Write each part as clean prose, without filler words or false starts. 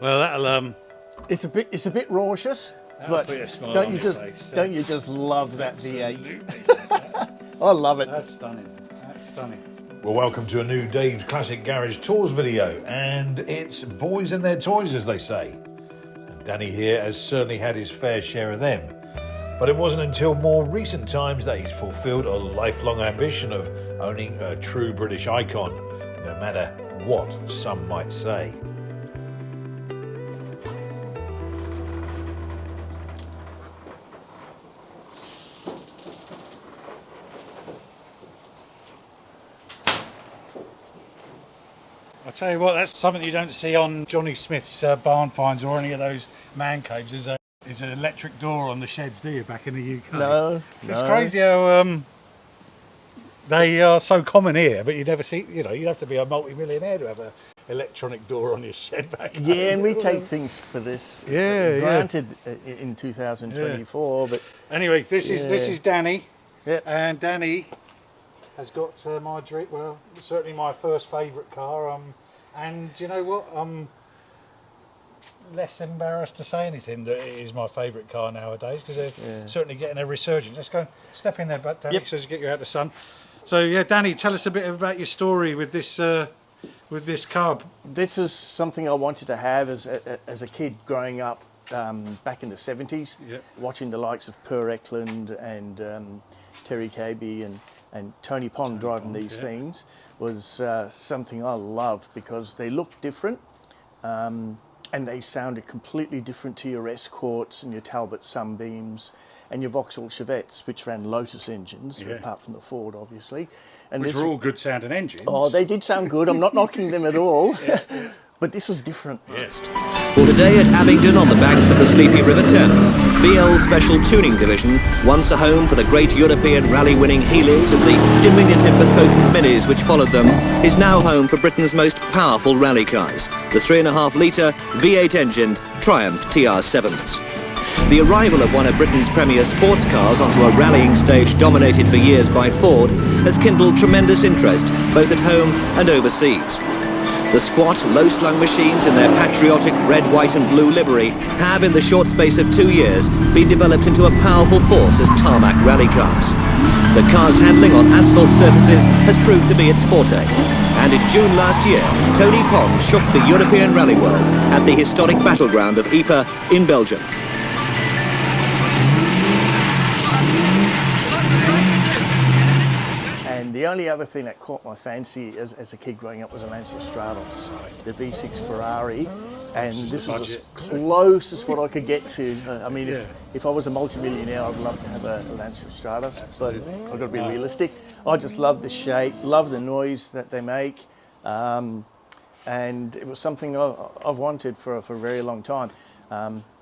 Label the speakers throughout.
Speaker 1: Well, that'll
Speaker 2: It's a bit raucous, but
Speaker 1: put a smile
Speaker 2: don't
Speaker 1: on
Speaker 2: you
Speaker 1: your
Speaker 2: just
Speaker 1: face,
Speaker 2: don't you just love that V8?
Speaker 1: absolutely.
Speaker 2: I love it.
Speaker 1: That's stunning. That's stunning.
Speaker 3: Well, welcome to a new Dave's Classic Garage Tours video, and it's boys and their toys, as they say. And Danny here has certainly had his fair share of them. But it wasn't until more recent times that he's fulfilled a lifelong ambition of owning a true British icon, no matter what some might say.
Speaker 1: I'll tell you what, that's something you don't see on Johnny Smith's barn finds or any of those man caves. Is an electric door on the sheds, do you, back in the UK?
Speaker 2: No,
Speaker 1: It's crazy how they are so common here, but you never see, you have to be a multi-millionaire to have an electronic door on your shed back home.
Speaker 2: Yeah, and we take things for this granted in 2024, but
Speaker 1: anyway, this is Danny.
Speaker 2: Yep.
Speaker 1: And Danny has got my dream, well, certainly my first favourite car. And you know what? I'm less embarrassed to say anything that it is my favourite car nowadays, because they're certainly getting a resurgence. Let's go and step in there, but Danny, so to get you out the sun. So yeah, Danny, tell us a bit about your story with this car.
Speaker 2: this was something I wanted to have as a kid growing up back in the 70s, watching the likes of Per Eklund and Terry Cabey and Tony Pond driving these things was something I loved because they looked different and they sounded completely different to your Escorts and your Talbot Sunbeams and your Vauxhall Chevettes, which ran Lotus engines, apart from the Ford, obviously. And
Speaker 1: Which were all good sounding engines.
Speaker 2: Oh, they did sound good. I'm not knocking them at all. But this was different.
Speaker 1: Yes.
Speaker 4: For today at Abingdon on the banks of the sleepy River Thames, BL's Special Tuning Division, once a home for the great European rally-winning Healey's and the diminutive but potent Minis which followed them, is now home for Britain's most powerful rally cars, the 3.5-litre V8 engined Triumph TR7s. The arrival of one of Britain's premier sports cars onto a rallying stage dominated for years by Ford has kindled tremendous interest both at home and overseas. The squat, low-slung machines in their patriotic red, white and blue livery have, in the short space of 2 years, been developed into a powerful force as tarmac rally cars. The car's handling on asphalt surfaces has proved to be its forte. And in June last year, Tony Pond shook the European rally world at the historic battleground of Ypres in Belgium.
Speaker 2: The only other thing that caught my fancy as a kid growing up was a Lancia Stratos, the V6 Ferrari, and this was as close as what I could get to. I mean, if I was a multi-millionaire, I'd love to have a Lancia Stratos, but I've got to be realistic. I just love the shape, love the noise that they make, and it was something I've wanted for a very long time.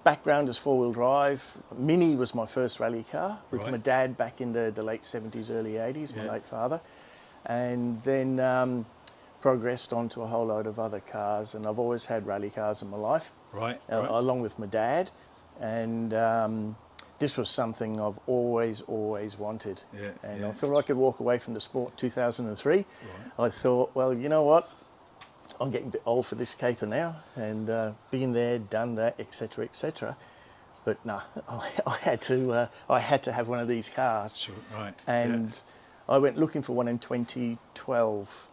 Speaker 2: Background is four-wheel drive. Mini was my first rally car with my dad back in the late 70s, early 80s, my late father. And then progressed on to a whole load of other cars. And I've always had rally cars in my life, along with my dad. And this was something I've always wanted. I thought I could walk away from the sport 2003. I thought, well, you know what? I'm getting a bit old for this caper now, and been there, done that, etc., etc. But no, I had to have one of these cars.
Speaker 1: Sure,
Speaker 2: I went looking for one in 2012,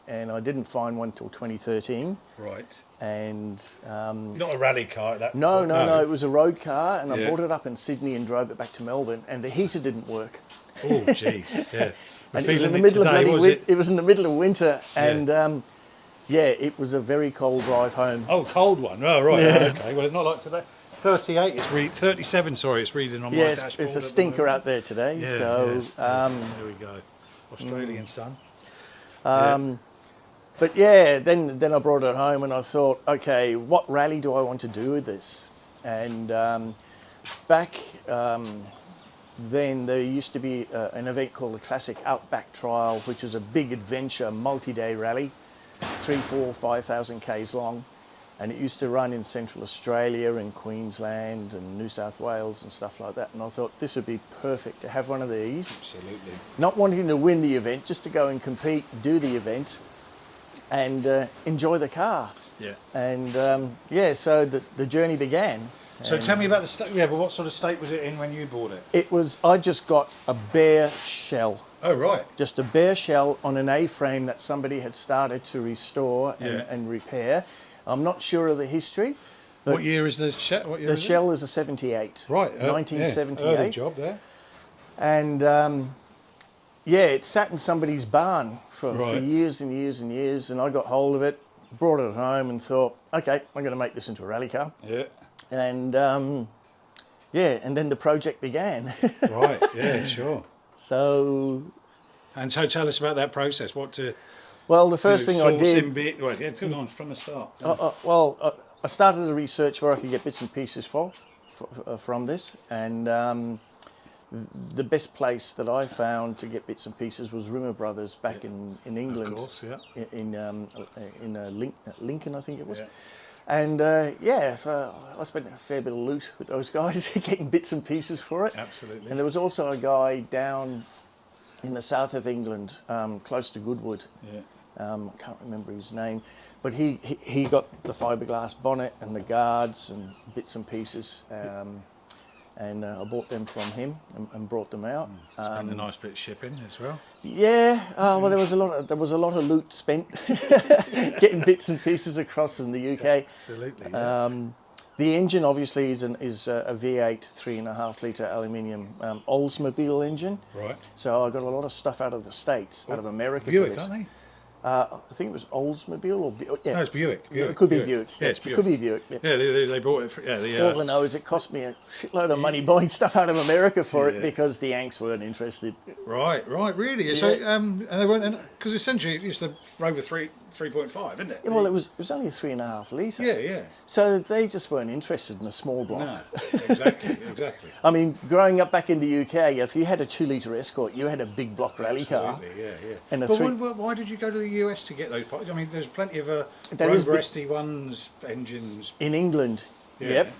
Speaker 2: and I didn't find one till 2013.
Speaker 1: Right.
Speaker 2: And
Speaker 1: not a rally car at that point.
Speaker 2: No, it was a road car, and I bought it up in Sydney and drove it back to Melbourne, and the heater didn't work.
Speaker 1: Oh, jeez, yeah.
Speaker 2: And it was in the middle of it was in the middle of winter, and it was a very cold drive home.
Speaker 1: Oh, cold one. Oh, right. Yeah. Okay. Well, it's not like today. 38. It's 37. Sorry, it's reading on my dashboard.
Speaker 2: Yes, it's a stinker out there today.
Speaker 1: Yeah,
Speaker 2: so
Speaker 1: there we go. Australian sun.
Speaker 2: But yeah, then I brought it home and I thought, okay, what rally do I want to do with this? And back then there used to be an event called the Classic Outback Trial, which was a big adventure, multi-day rally, 3, 4, 5,000 Ks long. And it used to run in Central Australia and Queensland and New South Wales and stuff like that. And I thought this would be perfect to have one of these.
Speaker 1: Absolutely.
Speaker 2: Not wanting to win the event, just to go and compete, do the event, and enjoy the car.
Speaker 3: Yeah.
Speaker 2: And yeah, so the journey began.
Speaker 3: So tell me about the state. Yeah, but what sort of state was it in when you bought it?
Speaker 2: It was, I just got a bare shell.
Speaker 3: Oh, right.
Speaker 2: Just a bare shell on an A-frame that somebody had started to restore
Speaker 3: Yeah.
Speaker 2: and repair. I'm not sure of the history. But
Speaker 3: What year is the shell? What year
Speaker 2: the
Speaker 3: is
Speaker 2: shell is a 78.
Speaker 3: Right.
Speaker 2: 1978.
Speaker 3: Yeah, early job there.
Speaker 2: And yeah, it sat in somebody's barn for
Speaker 3: Right.
Speaker 2: years and years and years. And I got hold of it, brought it home and thought, okay, I'm going to make this into a rally car.
Speaker 3: Yeah.
Speaker 2: And yeah, and then the project began.
Speaker 3: Right. Yeah, sure.
Speaker 2: So,
Speaker 3: And so tell us about that process.
Speaker 2: well, the first thing I did,
Speaker 3: Well, yeah, come on from the start.
Speaker 2: I started the research where I could get bits and pieces from this, and the best place that I found to get bits and pieces was Rimmer Brothers back in England.
Speaker 3: Of course, yeah.
Speaker 2: In Lincoln, I think it was.
Speaker 3: Yeah.
Speaker 2: And yeah, so I spent a fair bit of loot with those guys, getting bits and pieces for it.
Speaker 3: Absolutely.
Speaker 2: And there was also a guy down in the south of England, close to Goodwood.
Speaker 3: Yeah.
Speaker 2: I can't remember his name, but he got the fiberglass bonnet and the guards and bits and pieces, and I bought them from him and brought them out.
Speaker 3: Spent a nice bit of shipping as well.
Speaker 2: Yeah, well, there was a lot of loot spent getting bits and pieces across from the UK.
Speaker 3: Absolutely. Yeah.
Speaker 2: The engine obviously is a V8 3.5 litre aluminium Oldsmobile engine.
Speaker 3: Right.
Speaker 2: So I got a lot of stuff out of the States, out of America.
Speaker 3: Buick,
Speaker 2: for this.
Speaker 3: aren't they?
Speaker 2: I think it was Oldsmobile or yeah.
Speaker 3: No, it's Buick.
Speaker 2: It could be Buick.
Speaker 3: Yeah, it's
Speaker 2: It
Speaker 3: Buick.
Speaker 2: could be Buick. Yeah.
Speaker 3: Yeah, they bought it for,
Speaker 2: All I know is it cost me a shitload of money buying stuff out of America for it because the Yanks weren't interested.
Speaker 3: Right, really. So, and they weren't, because essentially it's the Rover 3.5, isn't it?
Speaker 2: Yeah, well, it was only a 3.5 litre.
Speaker 3: Yeah.
Speaker 2: So they just weren't interested in a small block.
Speaker 3: No, exactly.
Speaker 2: I mean, growing up back in the UK, if you had a 2 litre Escort, you had a big block rally car.
Speaker 3: Absolutely, yeah.
Speaker 2: And a
Speaker 3: But
Speaker 2: three-
Speaker 3: why did you go to the US to get those parts? I mean, there's plenty of
Speaker 2: There is
Speaker 3: Rover
Speaker 2: bit-
Speaker 3: SD1s engines.
Speaker 2: In England,
Speaker 3: Yeah.
Speaker 2: yep.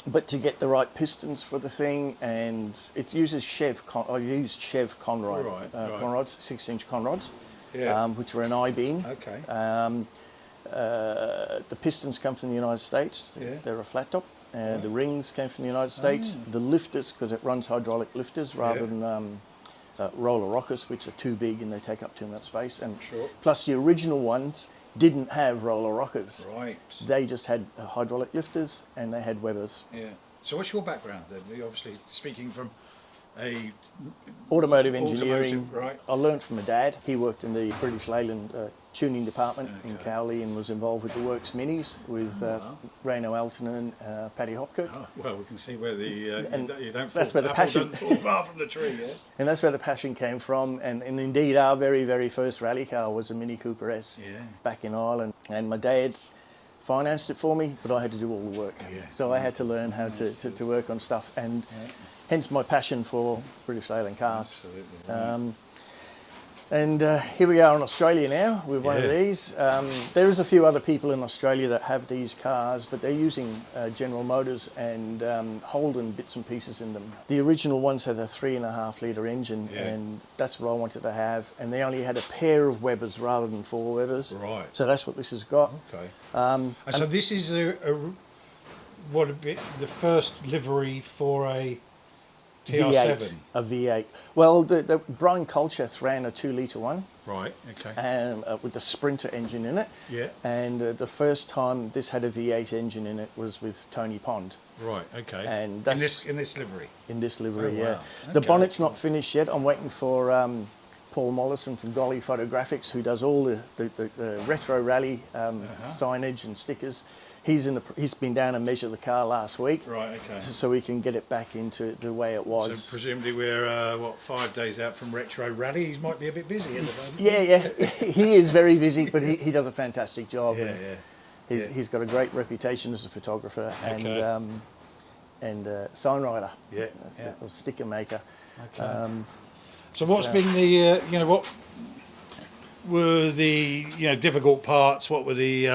Speaker 2: But to get the right pistons for the thing, and it uses I used Chev Conrod,
Speaker 3: Right.
Speaker 2: Conrods, 6-inch Conrods,
Speaker 3: Yeah.
Speaker 2: which were an I-beam.
Speaker 3: Okay.
Speaker 2: The pistons come from the United States.
Speaker 3: Yeah.
Speaker 2: They're a flat top. The rings came from the United States. The lifters, because it runs hydraulic lifters rather than roller rockers, which are too big and they take up too much space. And
Speaker 3: Sure.
Speaker 2: plus, the original ones didn't have roller rockers.
Speaker 3: Right.
Speaker 2: They just had hydraulic lifters and they had Webbers.
Speaker 3: Yeah. So what's your background then? You're obviously speaking from a
Speaker 2: Automotive engineering.
Speaker 3: right.
Speaker 2: I learned from my dad. He worked in the British Leyland tuning department in
Speaker 3: Okay.
Speaker 2: Cowley and was involved with the Works Minis with Rayno Altonen, Paddy Hopkirk.
Speaker 3: Oh, well, we can see where the
Speaker 2: And
Speaker 3: you don't
Speaker 2: that's
Speaker 3: fall,
Speaker 2: where the
Speaker 3: apple
Speaker 2: passion-
Speaker 3: doesn't fall far from the tree. Yeah.
Speaker 2: And that's where the passion came from. And indeed, our very, very first rally car was a Mini Cooper S
Speaker 3: Yeah.
Speaker 2: back in Ireland. And my dad financed it for me, but I had to do all the work.
Speaker 3: Yeah.
Speaker 2: So I had to learn how to work on stuff. And hence my passion for British Leyland cars.
Speaker 3: Absolutely.
Speaker 2: And here we are in Australia now with one of
Speaker 3: Yeah.
Speaker 2: these. There is a few other people in Australia that have these cars, but they're using General Motors and Holden bits and pieces in them. The original ones had a 3.5 litre engine,
Speaker 3: Yeah.
Speaker 2: and that's what I wanted to have. And they only had a pair of Webbers rather than 4 Webbers.
Speaker 3: Right.
Speaker 2: So that's what this has got.
Speaker 3: Okay. And so this is what would be the first livery for a TR7.
Speaker 2: A V8. Well, the Brian Colcheth ran a 2 litre one.
Speaker 3: Right. Okay.
Speaker 2: And with the Sprinter engine in it.
Speaker 3: Yeah.
Speaker 2: And the first time this had a V8 engine in it was with Tony Pond
Speaker 3: Right. Okay.
Speaker 2: and that's-
Speaker 3: in this livery.
Speaker 2: in this livery.
Speaker 3: Oh, wow.
Speaker 2: Yeah, the
Speaker 3: Okay.
Speaker 2: bonnet's not finished yet. I'm waiting for Paul Mollison from Golly Photographics, who does all the retro rally signage and stickers. He's been down and measured the car last week.
Speaker 3: Right. Okay.
Speaker 2: So we can get it back into the way it was.
Speaker 3: So presumably we're 5 days out from retro rally. He might be a bit busy at the moment.
Speaker 2: Yeah, he is very busy, but he does a fantastic job.
Speaker 3: Yeah.
Speaker 2: And he's got a great reputation as a photographer
Speaker 3: Okay.
Speaker 2: and sign writer.
Speaker 3: Yeah,
Speaker 2: Or sticker maker.
Speaker 3: Okay. So what's been the what were the difficult parts? What were the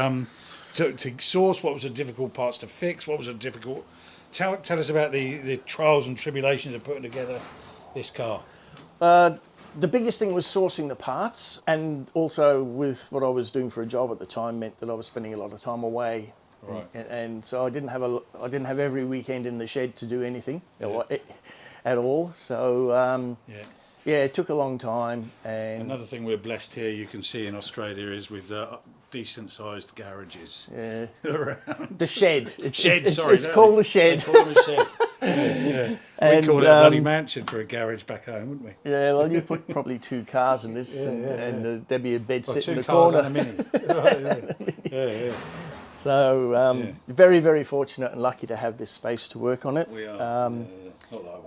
Speaker 3: to source? What was the difficult parts to fix? What was the difficult? Tell us about the trials and tribulations of putting together this car.
Speaker 2: The biggest thing was sourcing the parts, and also with what I was doing for a job at the time meant that I was spending a lot of time away.
Speaker 3: Right.
Speaker 2: And so I didn't have every weekend in the shed to do anything at all. So yeah, it took a long time. And
Speaker 1: another thing we're blessed here, you can see in Australia, is with decent-sized garages around.
Speaker 2: The shed.
Speaker 1: It's
Speaker 2: called the shed.
Speaker 1: They call it a shed. We'd call it a bloody mansion for a garage back home, wouldn't we?
Speaker 2: Yeah, well, you put probably 2 cars in this, and there'd be a bed sitting in the
Speaker 1: 2 cars
Speaker 2: corner.
Speaker 1: and a mini.
Speaker 2: So very, very fortunate and lucky to have this space to work on it.
Speaker 1: We are.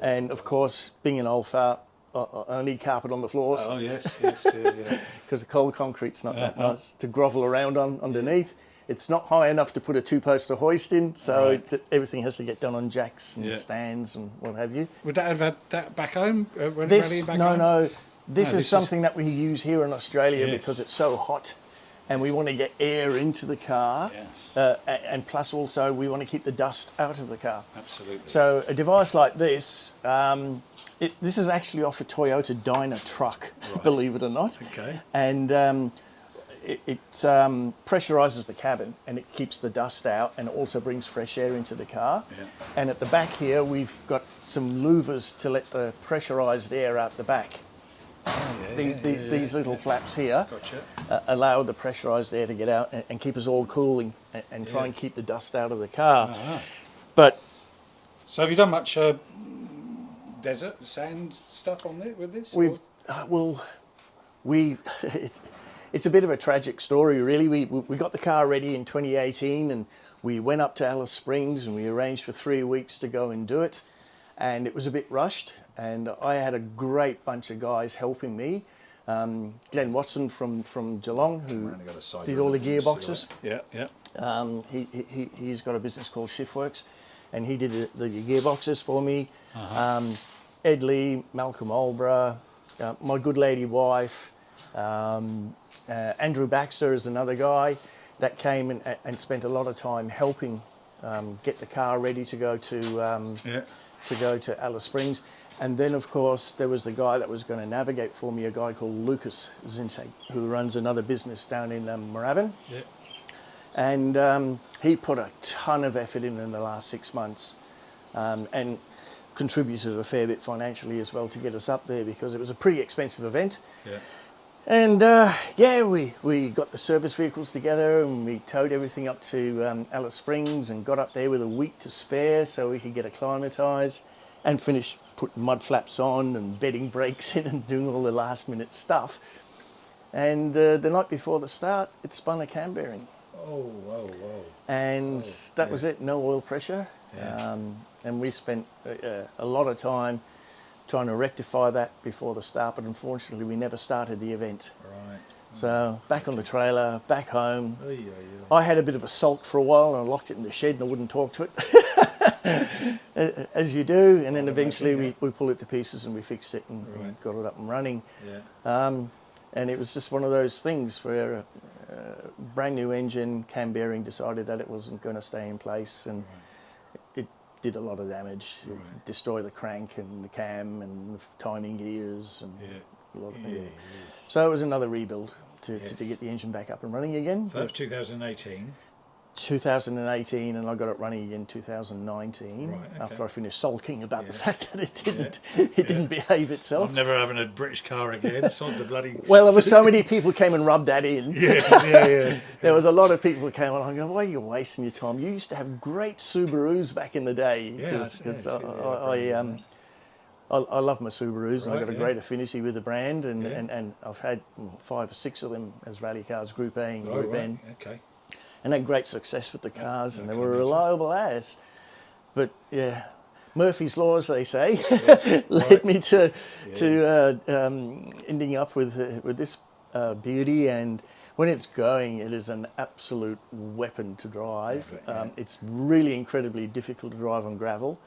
Speaker 2: And of course, being an old fart, I need carpet on the floors.
Speaker 1: Oh yes,
Speaker 2: Because the cold concrete's not that nice to grovel around on underneath. It's not high enough to put a 2-poster hoist in, so everything has to get done on jacks and stands and what have you.
Speaker 1: Would that have had that back home? Home?
Speaker 2: No. This is something that we use here in Australia because it's so hot, and we want to get air into the car.
Speaker 1: Yes.
Speaker 2: And plus also we want to keep the dust out of the car.
Speaker 1: Absolutely.
Speaker 2: So a device like this, this is actually off a Toyota Dyna truck, believe it or not.
Speaker 1: Okay.
Speaker 2: And it pressurizes the cabin, and it keeps the dust out, and it also brings fresh air into the car.
Speaker 1: Yeah.
Speaker 2: And at the back here, we've got some louvers to let the pressurized air out the back. These little flaps here allow the pressurized air to get out and keep us all cooling and try and keep the dust out of the car. But
Speaker 1: so have you done much desert sand stuff on it with this?
Speaker 2: It's a bit of a tragic story, really. We got the car ready in 2018, and we went up to Alice Springs, and we arranged for 3 weeks to go and do it. And it was a bit rushed, and I had a great bunch of guys helping me. Glenn Watson from Geelong, who did all the gearboxes. He's got a business called Shiftworks, and he did the gearboxes for me. Ed Lee, Malcolm Olbra, my good lady wife, Andrew Baxter is another guy that came and spent a lot of time helping get the car ready to go to Alice Springs. And then, of course, there was the guy that was going to navigate for me, a guy called Lucas Zinteg, who runs another business down in Moorabbin. Yeah. And he put a ton of effort in the last 6 months, and contributed a fair bit financially as well to get us up there, because it was a pretty expensive event. Yeah. And we got the service vehicles together, and we towed everything up to Alice Springs and got up there with a week to spare so we could get acclimatised and finish putting mud flaps on and bedding brakes in and doing all the last minute stuff. And the night before the start, it spun a cam bearing.
Speaker 1: Oh, whoa.
Speaker 2: And that was it, no oil pressure. Yeah. And we spent a lot of time trying to rectify that before the start, but unfortunately we never started the event. Right. So back on the trailer, back home. I had a bit of a sulk for a while, and I locked it in the shed and I wouldn't talk to it, as you do. And then eventually we pulled it to pieces and we fixed it and got it up and running. Yeah. And it was just one of those things where a brand new engine, cam bearing, decided that it wasn't going to stay in place, and it did a lot of damage. It destroyed the crank and the cam and the timing gears and a lot of So it was another rebuild to get the engine back up and running again.
Speaker 1: So that was 2018.
Speaker 2: 2018, and I got it running again 2019 after I finished sulking about the fact that it didn't behave itself.
Speaker 1: I'm never having a British car again. It's on the bloody.
Speaker 2: Well, there were so many people came and rubbed that in. There was a lot of people who came along and go, "Why are you wasting your time? You used to have great Subarus back in the day." Because I love my Subarus, and I've got a great affinity with the brand, and I've had 5 or 6 of them as rally cars, Group A and Group N. Okay. And had great success with the cars, and they were reliable as. But Murphy's Law, as they say, led me to ending up with this beauty. And when it's going, it is an absolute weapon to drive. It's really incredibly difficult to drive on gravel.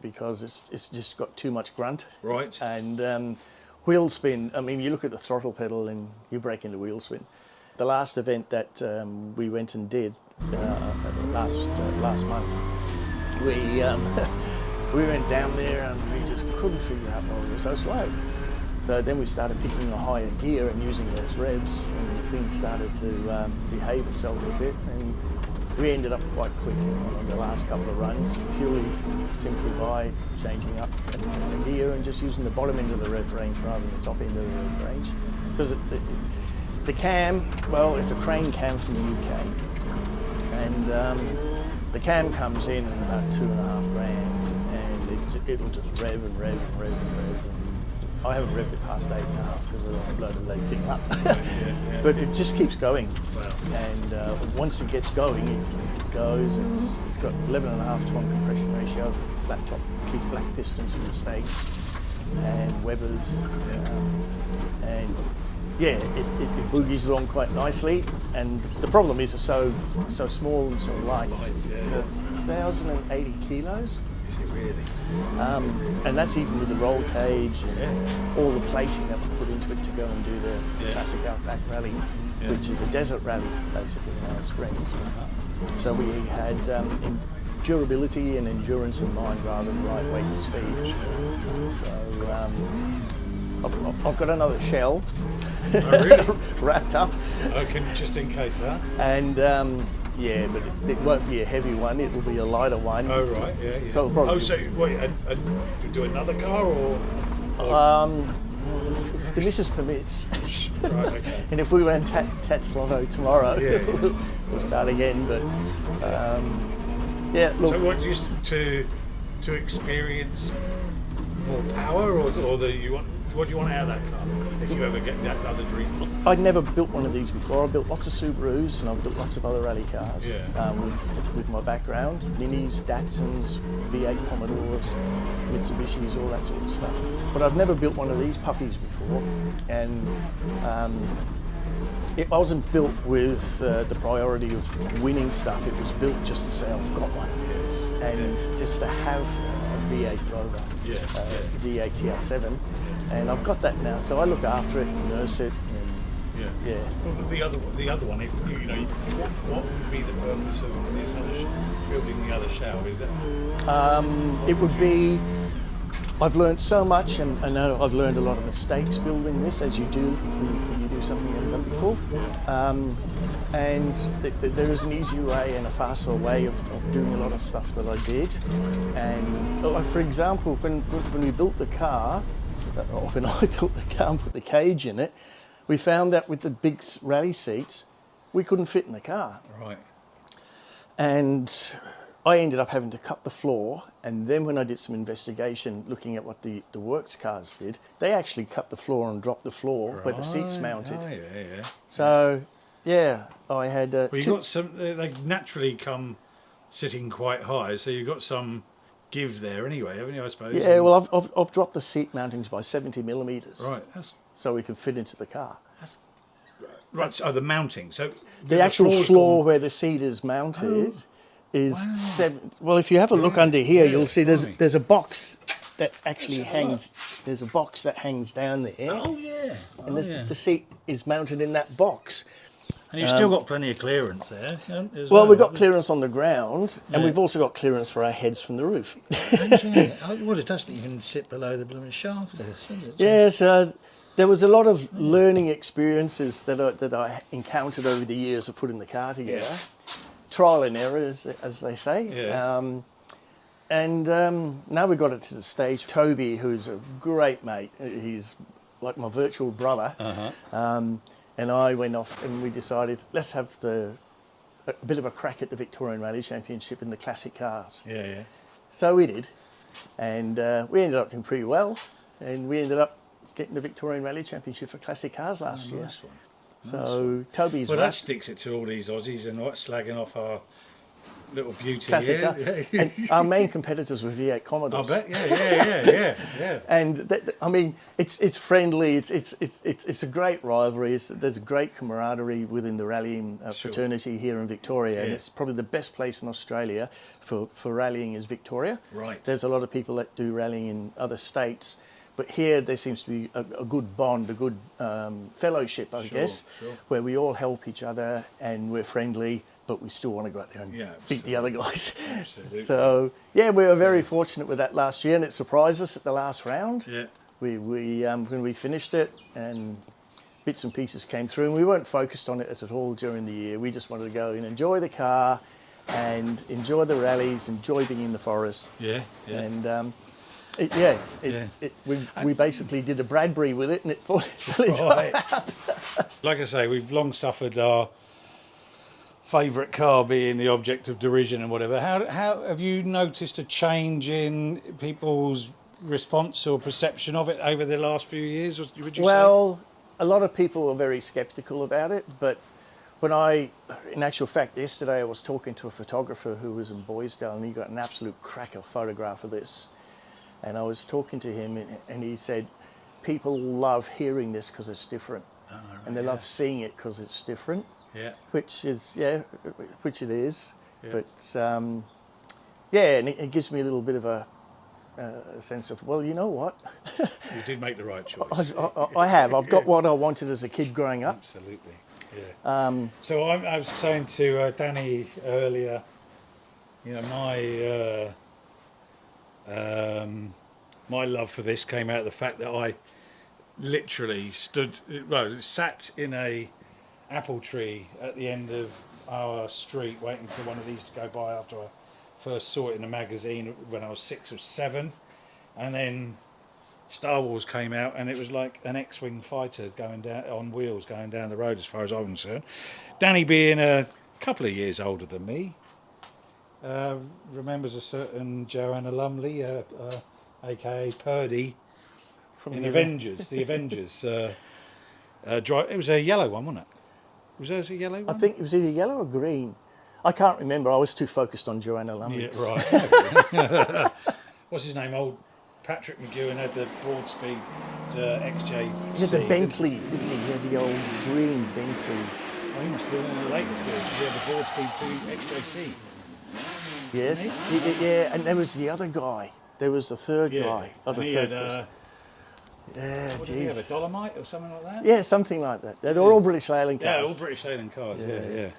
Speaker 2: Because it's just got too much grunt. And wheel spin. I mean, you look at the throttle pedal and you break into wheel spin. The last event that we went and did last month, we went down there and we just couldn't figure out why we were so slow. So then we started picking a higher gear and using less revs, and the thing started to behave itself a bit, and we ended up quite quick on the last couple of runs, purely simply by changing up the gear and just using the bottom end of the rev range rather than the top end of the rev range. Because the cam, well, it's a crane cam from the UK, and the cam comes in at about $2.5 grand, and it'll just rev and rev and rev and rev. I haven't revved it past 8.5 because I bloated the thing up. But it just keeps going.
Speaker 3: Wow.
Speaker 2: And once it gets going, it goes. It's got 11.5 to 1 compression ratio, flat top Keith Black pistons from the States, and Weber's. And yeah, it boogies along quite nicely. And the problem is it's so small and so light. It's 1,080 kilos.
Speaker 3: Is it really?
Speaker 2: And that's even with the roll cage and all the plating that we put into it to go and do the classic Outback Rally, which is a desert rally basically in Alice Springs. So we had durability and endurance in mind rather than light weight and speed. So I've got another shell wrapped up.
Speaker 3: Okay, just in case, huh?
Speaker 2: And yeah, but it won't be a heavy one, it will be a lighter one.
Speaker 3: Oh, right, yeah.
Speaker 2: So it'll probably
Speaker 3: so wait, you do another car or?
Speaker 2: If the missus permits.
Speaker 3: Right, okay.
Speaker 2: And if we went Tats Lotto tomorrow, we'll start again. But yeah, look.
Speaker 3: So what do you to experience more power, or what do you want out of that car if you ever get that other dream?
Speaker 2: I'd never built one of these before. I built lots of Subarus and I've built lots of other rally cars with my background. Minis, Datsuns, V8 Commodores, Mitsubishis, all that sort of stuff. But I've never built one of these puppies before. And it wasn't built with the priority of winning stuff. It was built just to say I've got one. And just to have a V8 Rover, V8 TR7. And I've got that now, so I look after it and nurse it. And,
Speaker 3: Well, the other one, if what would be the purpose of this other building the other shell? Is that?
Speaker 2: It would be. I've learned so much, and I know I've learned a lot of mistakes building this, as you do when you do something you haven't done before. And there is an easier way and a faster way of doing a lot of stuff that I did. And for example, when we built the car. When I built the car and put the cage in it, we found that with the big rally seats, we couldn't fit in the car.
Speaker 3: Right.
Speaker 2: And I ended up having to cut the floor, and then when I did some investigation looking at what the works cars did, they actually cut the floor and dropped the floor where the seats mounted.
Speaker 3: Oh, yeah.
Speaker 2: So, yeah, I had...
Speaker 3: well, you got some, they naturally come sitting quite high, so you've got some give there anyway, haven't you, I suppose?
Speaker 2: Yeah, well, I've dropped the seat mountings by 70 millimetres.
Speaker 3: Right.
Speaker 2: So we can fit into the car.
Speaker 3: Right, so the mounting. So
Speaker 2: the actual floor where the seat is mounted is 7. Well, if you have a look under here, you'll see there's a box that actually hangs. There's a box that hangs down there.
Speaker 3: Oh yeah.
Speaker 2: And the seat is mounted in that box.
Speaker 1: And you've still got plenty of clearance there.
Speaker 2: Well, we've got clearance on the ground, and we've also got clearance for our heads from the roof.
Speaker 1: Well, it doesn't even sit below the blooming shaft.
Speaker 2: Yeah, so there was a lot of learning experiences that I encountered over the years of putting the car together. Yeah. Trial and error, as they say.
Speaker 3: Yeah.
Speaker 2: Now we've got it to the stage. Toby, who's a great mate, he's like my virtual brother. And I went off and we decided, let's have a bit of a crack at the Victorian Rally Championship in the classic cars.
Speaker 3: Yeah.
Speaker 2: So we did. And we ended up doing pretty well. And we ended up getting the Victorian Rally Championship for classic cars last year.
Speaker 3: Nice one.
Speaker 2: So Toby's
Speaker 3: that sticks it to all these Aussies and not slagging off our little beauty.
Speaker 2: Classic car. And our main competitors were V8 Commodores.
Speaker 3: I bet. Yeah.
Speaker 2: And I mean, it's friendly. It's a great rivalry. There's a great camaraderie within the rallying fraternity here in Victoria, and it's probably the best place in Australia for rallying is Victoria.
Speaker 3: Right.
Speaker 2: There's a lot of people that do rallying in other states, but here there seems to be a good bond, a good fellowship, I guess, where we all help each other and we're friendly. But we still want to go out there and beat the other guys. Absolutely. So, yeah, we were very fortunate with that last year, and it surprised us at the last round.
Speaker 3: Yeah.
Speaker 2: when we finished it and bits and pieces came through, and we weren't focused on it at all during the year. We just wanted to go and enjoy the car and enjoy the rallies, enjoy being in the forest.
Speaker 1: Yeah, yeah.
Speaker 2: And we basically did a Bradbury with it, and it fell into
Speaker 1: Right. Like I say, we've long suffered our favourite car being the object of derision and whatever. How have you noticed a change in people's response or perception of it over the last few years? Would you say?
Speaker 2: Well, a lot of people were very sceptical about it, but in actual fact, yesterday I was talking to a photographer who was in Boysdale, and he got an absolute cracker photograph of this. And I was talking to him, and he said, people love hearing this because it's different.
Speaker 1: Oh, right,
Speaker 2: and they love seeing it because it's different.
Speaker 1: Yeah.
Speaker 2: Which it is.
Speaker 1: Yeah.
Speaker 2: But, and it gives me a little bit of a sense of, well, you know what?
Speaker 1: You did make the right choice.
Speaker 2: I have. I've got what I wanted as a kid growing up.
Speaker 1: Absolutely. Yeah. So I was saying to Danny earlier, you know, my love for this came out of the fact that I literally sat in a apple tree at the end of our street waiting for one of these to go by after I first saw it in a magazine when I was 6 or 7, and then Star Wars came out, and it was like an X-wing fighter going down on wheels going down the road, as far as I'm concerned. Danny, being a couple of years older than me, remembers a certain Joanna Lumley, aka Purdy, from the Avengers. The Avengers. It was a yellow one, wasn't it? Was theirs a yellow one?
Speaker 2: I think it was either yellow or green. I can't remember. I was too focused on Joanna Lumley.
Speaker 1: Yeah, right. What's his name? Old Patrick McGowan had the Broadspeed XJ.
Speaker 2: He had the Bentley, didn't he? He had the old green Bentley.
Speaker 1: Oh, he must have been in the later series. He had the Broadspeed 2 XJC.
Speaker 2: Yes. Yeah, and there was the other guy. There was the third guy.
Speaker 1: And he had, what did he have, a
Speaker 2: jeez.
Speaker 1: Dolomite or something like that?
Speaker 2: Yeah, something like that. They're all British sailing cars.
Speaker 1: Yeah, all British sailing cars. Yeah.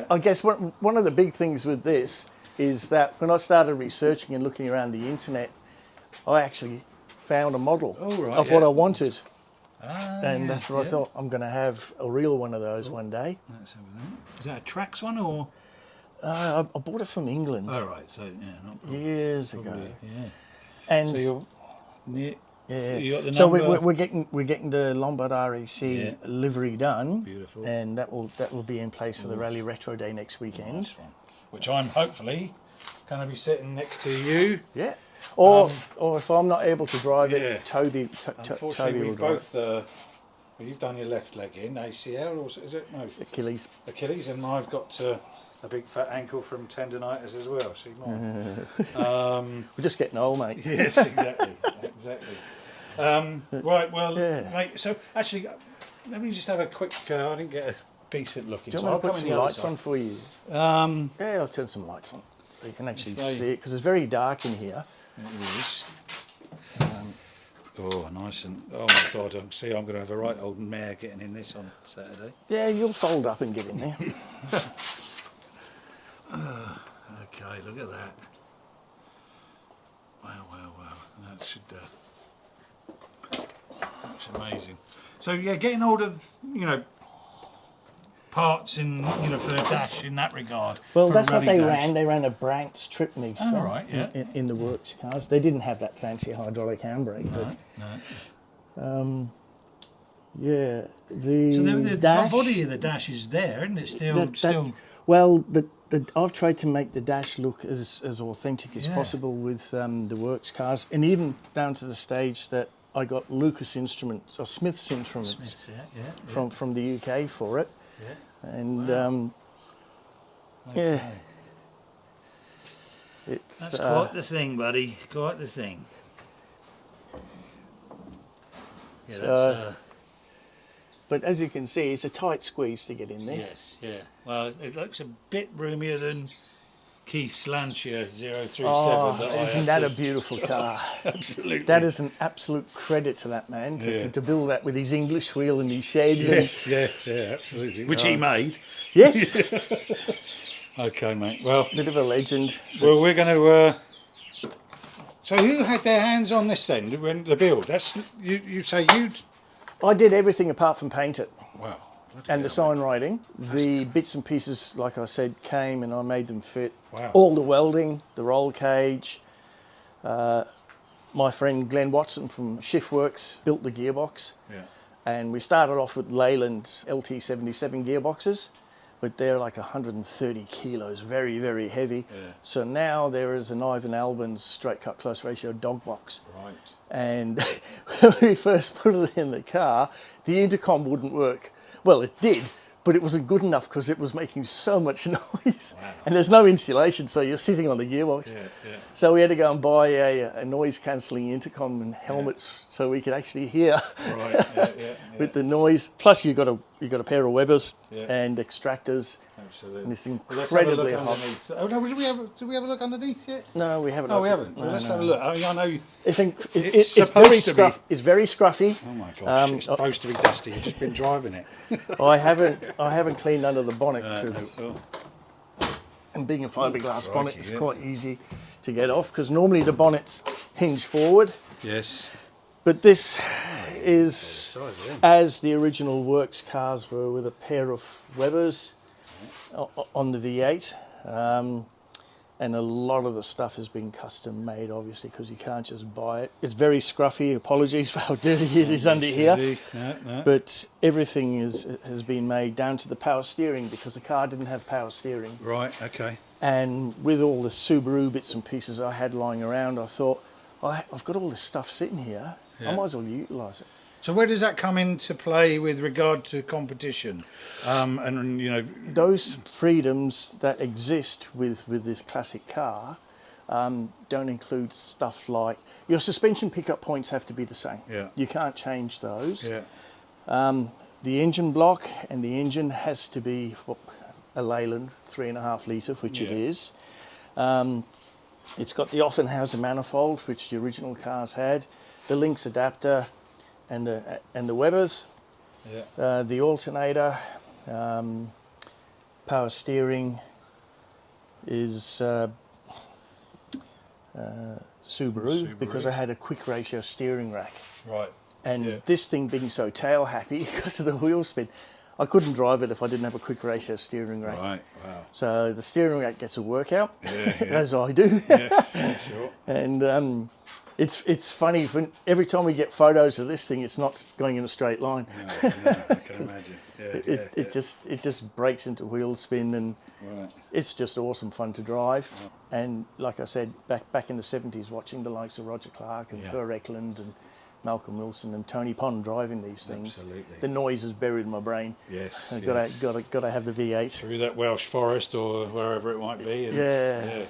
Speaker 2: I guess one of the big things with this is that when I started researching and looking around the internet, I actually found a model of what I wanted. And that's what I thought, I'm going to have a real one of those one day.
Speaker 1: Let's have that. Is that a Trax one or?
Speaker 2: I bought it from England.
Speaker 1: Oh, right. So, not
Speaker 2: years ago.
Speaker 1: Yeah.
Speaker 2: And
Speaker 1: so you're near.
Speaker 2: yeah.
Speaker 1: You got the
Speaker 2: so
Speaker 1: number?
Speaker 2: we're getting the Lombard REC livery done.
Speaker 1: Beautiful.
Speaker 2: And that will be in place for the Rally Retro Day next weekend.
Speaker 1: Nice one. Which I'm hopefully going to be sitting next to you.
Speaker 2: Yeah. Or if I'm not able to drive it, Toby
Speaker 1: Unfortunately,
Speaker 2: will
Speaker 1: we've
Speaker 2: drive
Speaker 1: both. Well, you've done your left leg in ACL, or is it no?
Speaker 2: Achilles.
Speaker 1: Achilles, and I've got a big fat ankle from tendonitis as well. So
Speaker 2: We're just getting old, mate.
Speaker 1: yes, exactly. Right, well, mate. So actually, let me just have a quick. I didn't get a decent look
Speaker 2: Do you
Speaker 1: inside.
Speaker 2: want me to
Speaker 1: I'll
Speaker 2: put
Speaker 1: come
Speaker 2: some
Speaker 1: in the
Speaker 2: lights
Speaker 1: other
Speaker 2: on for you?
Speaker 1: side.
Speaker 2: Yeah, I'll turn some lights on so you can actually see it, because it's very dark in here.
Speaker 1: It is. Oh, nice and oh my God! I can see I'm going to have a right old mare getting in this on Saturday.
Speaker 2: Yeah, you'll fold up and get in there.
Speaker 1: Okay, look at that. Wow. That should. That's amazing. So yeah, getting hold of parts in for the dash in that regard.
Speaker 2: Well,
Speaker 1: for a
Speaker 2: that's what
Speaker 1: rally
Speaker 2: they
Speaker 1: dash.
Speaker 2: ran. They ran a Branks trip mixer
Speaker 1: right, yeah.
Speaker 2: in the works cars. They didn't have that fancy hydraulic handbrake.
Speaker 1: No.
Speaker 2: Yeah, the
Speaker 1: So the
Speaker 2: dash,
Speaker 1: body of the dash is there, isn't it? Still.
Speaker 2: Well, I've tried to make the dash look as authentic as possible with the works cars, and even down to the stage that I got Lucas Instruments or Smith's Instruments from the UK for it. Yeah. And
Speaker 1: That's quite the thing, buddy. Quite the thing. Yeah, that's.
Speaker 2: But as you can see, it's a tight squeeze to get in there.
Speaker 1: Yes, yeah. Well, it looks a bit roomier than Keith's Lancia 037.
Speaker 2: Isn't that a beautiful car?
Speaker 1: Absolutely.
Speaker 2: That is an absolute credit to that man to build that with his English wheel and his shed.
Speaker 1: Yes, yeah, absolutely. Which he made.
Speaker 2: Yes.
Speaker 1: Okay, mate. Well,
Speaker 2: Bit of a legend.
Speaker 1: well, we're going to. So who had their hands on this then when the build? That's you say you'd.
Speaker 2: I did everything apart from paint it.
Speaker 1: Wow.
Speaker 2: And the sign writing. The bits and pieces, like I said, came and I made them fit.
Speaker 1: Wow.
Speaker 2: All the welding, the roll cage. My friend Glenn Watson from Shiftworks built the gearbox.
Speaker 1: Yeah.
Speaker 2: And we started off with Leyland LT77 gearboxes, but they're like 130 kilos, very, very heavy.
Speaker 1: Yeah.
Speaker 2: So now there is an Ivan Albans straight cut close ratio dog box.
Speaker 1: Right.
Speaker 2: And when we first put it in the car, the intercom wouldn't work. Well, it did, but it wasn't good enough because it was making so much noise.
Speaker 1: Wow.
Speaker 2: And there's no insulation, so you're sitting on the gearbox.
Speaker 1: Yeah, yeah.
Speaker 2: So we had to go and buy a noise cancelling intercom and helmets so we could actually hear
Speaker 1: Right. Yeah.
Speaker 2: with the noise. Plus you got a pair of Webbers
Speaker 1: Yeah.
Speaker 2: and extractors.
Speaker 1: Absolutely.
Speaker 2: And it's
Speaker 1: Well, let's have a
Speaker 2: incredibly
Speaker 1: look
Speaker 2: hot.
Speaker 1: underneath. Oh no, did we have a look underneath yet?
Speaker 2: No, we haven't.
Speaker 1: No, we
Speaker 2: opened
Speaker 1: haven't.
Speaker 2: it.
Speaker 1: Well,
Speaker 2: No,
Speaker 1: let's
Speaker 2: no.
Speaker 1: have a look. I mean, I know.
Speaker 2: It's
Speaker 1: supposed
Speaker 2: very
Speaker 1: to be.
Speaker 2: it's very scruffy.
Speaker 1: Oh my gosh, it's supposed to be dusty. You've just been driving it.
Speaker 2: I haven't cleaned under the bonnet because and being a fiberglass bonnet, it's
Speaker 1: yeah.
Speaker 2: quite easy to get off because normally the bonnets hinge forward,
Speaker 1: Yes.
Speaker 2: but this is
Speaker 1: size of them.
Speaker 2: as the original works cars were with a pair of Webbers on the V8. And a lot of the stuff has been custom made, obviously, because you can't just buy it. It's very scruffy. Apologies for how dirty it is under here.
Speaker 1: No.
Speaker 2: But everything has been made down to the power steering because the car didn't have power steering.
Speaker 1: Right. Okay.
Speaker 2: And with all the Subaru bits and pieces I had lying around, I thought, I've got all this stuff sitting here. I might as well utilise it.
Speaker 1: So where does that come into play with regard to competition? And you know,
Speaker 2: Those freedoms that exist with this classic car don't include stuff like your suspension pickup points have to be the same.
Speaker 1: Yeah.
Speaker 2: You can't change those.
Speaker 1: yeah,
Speaker 2: The engine block and the engine has to be a Leyland 3.5 litre, which it
Speaker 1: Yeah.
Speaker 2: is. It's got the Offenhauser manifold, which the original cars had, the Lynx adapter, and the Webbers,
Speaker 1: yeah.
Speaker 2: the alternator, power steering is Subaru because I had a quick ratio steering rack.
Speaker 1: Right.
Speaker 2: And
Speaker 1: Yeah.
Speaker 2: this thing being so tail happy because of the wheel spin, I couldn't drive it if I didn't have a quick ratio steering rack.
Speaker 1: Right. Wow.
Speaker 2: So the steering rack gets a workout,
Speaker 1: Yeah.
Speaker 2: as I do.
Speaker 1: Yes. Yeah, sure.
Speaker 2: And it's funny when every time we get photos of this thing, it's not going in a straight line.
Speaker 1: No, I can imagine. Yeah.
Speaker 2: It just breaks into wheel spin, and
Speaker 1: Right.
Speaker 2: it's just awesome fun to drive. And like I said, back in the 70s, watching the likes of Roger Clark and Burr Eklund and Malcolm Wilson and Tony Pond driving these things,
Speaker 1: Absolutely.
Speaker 2: the noise is buried in my brain.
Speaker 1: Yes.
Speaker 2: I've
Speaker 1: yes.
Speaker 2: got to have the V8.
Speaker 1: Through that Welsh forest or wherever it might be. And,
Speaker 2: Yeah.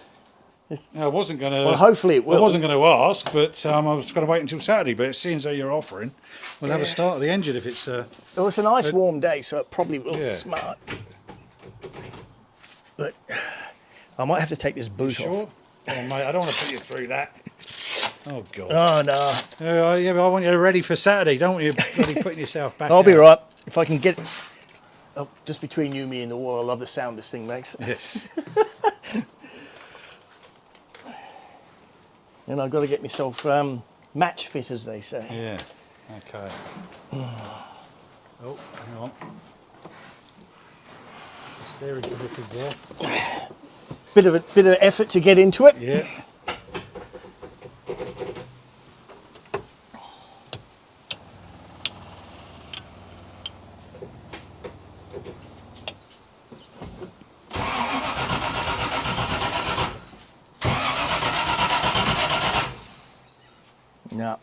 Speaker 1: No, I wasn't going to.
Speaker 2: Well, hopefully it will.
Speaker 1: I wasn't going to ask, but I was going to wait until Saturday. But seeing as though you're offering, we'll have a start of the engine if it's.
Speaker 2: Well, it's a nice warm day, so it probably will be
Speaker 1: Yeah.
Speaker 2: smart. But I might have to take this boot
Speaker 1: Sure.
Speaker 2: off.
Speaker 1: Oh, mate, I don't want to put you through that. Oh God.
Speaker 2: Oh no,
Speaker 1: Yeah, but I want you ready for Saturday. Don't want you bloody putting yourself back.
Speaker 2: I'll be
Speaker 1: out.
Speaker 2: right if I can get. Oh, just between you, me, and the wall, I love the sound this thing makes.
Speaker 1: Yes.
Speaker 2: And I've got to get myself match fit, as they say.
Speaker 1: Yeah. Okay. Oh, hang on. The steering grip is there.
Speaker 2: Bit of effort to get into it.
Speaker 1: Yeah.
Speaker 2: No.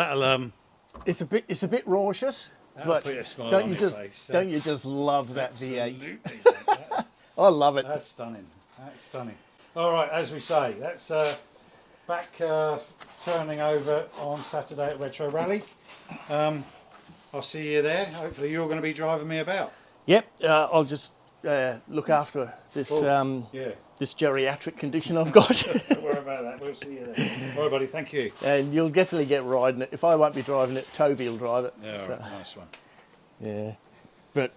Speaker 1: that'll
Speaker 2: It's a bit raucous, but
Speaker 1: put a smile
Speaker 2: don't
Speaker 1: on
Speaker 2: you
Speaker 1: your
Speaker 2: just
Speaker 1: face,
Speaker 2: don't you just love that V8?
Speaker 1: absolutely, mate.
Speaker 2: I love it.
Speaker 1: That's stunning. That's stunning. All right, as we say, that's back turning over on Saturday at Retro Rally. I'll see you there. Hopefully, you're going to be driving me about.
Speaker 2: Yep, I'll just look after this
Speaker 1: Yeah.
Speaker 2: this geriatric condition I've got,
Speaker 1: Don't worry about that. We'll see you there. All right, buddy. Thank you.
Speaker 2: and you'll definitely get riding it. If I won't be driving it, Toby will drive it.
Speaker 1: Yeah, all
Speaker 2: So,
Speaker 1: right, nice one.
Speaker 2: yeah, but